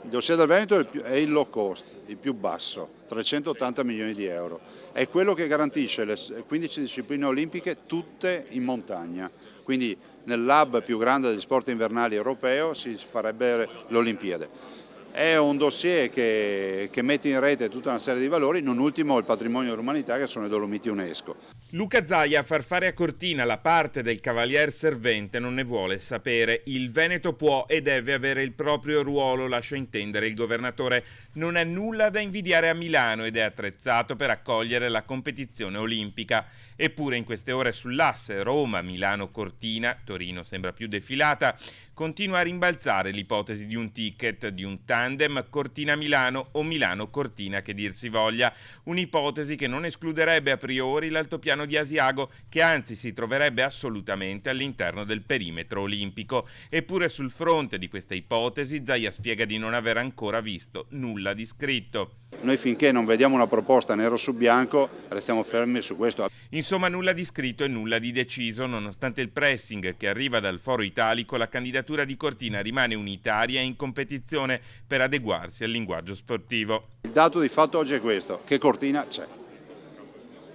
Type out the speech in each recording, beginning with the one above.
Il dossier del Veneto è il low cost, il più basso, 380 milioni di euro. È quello che garantisce le 15 discipline olimpiche tutte in montagna. Quindi nel lab più grande degli sport invernali europeo si farebbe l'Olimpiade. È un dossier che mette in rete tutta una serie di valori, non ultimo il patrimonio dell'umanità che sono i Dolomiti UNESCO. Luca Zaia a far fare a Cortina la parte del cavalier servente non ne vuole sapere. Il Veneto può e deve avere il proprio ruolo, lascia intendere il governatore. Non ha nulla da invidiare a Milano ed è attrezzato per accogliere la competizione olimpica. Eppure in queste ore sull'asse Roma, Milano, Cortina, Torino sembra più defilata, continua a rimbalzare l'ipotesi di un ticket, di un tandem Cortina-Milano o Milano-Cortina che dir si voglia. Un'ipotesi che non escluderebbe a priori l'altopiano di Asiago, che anzi si troverebbe assolutamente all'interno del perimetro olimpico. Eppure sul fronte di questa ipotesi Zaia spiega di non aver ancora visto nulla di scritto. Noi finché non vediamo una proposta nero su bianco restiamo fermi su questo. Insomma, nulla di scritto e nulla di deciso. Nonostante il pressing che arriva dal Foro Italico, la candidatura di Cortina rimane unitaria e in competizione per adeguarsi al linguaggio sportivo. Il dato di fatto oggi è questo, che Cortina c'è.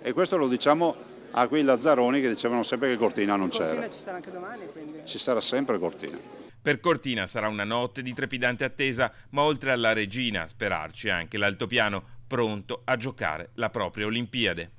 E questo lo diciamo a quei lazzaroni che dicevano sempre che Cortina non c'era. Cortina ci sarà anche domani, quindi. Ci sarà sempre Cortina. Per Cortina sarà una notte di trepidante attesa, ma oltre alla regina, a sperarci anche l'altopiano, pronto a giocare la propria Olimpiade.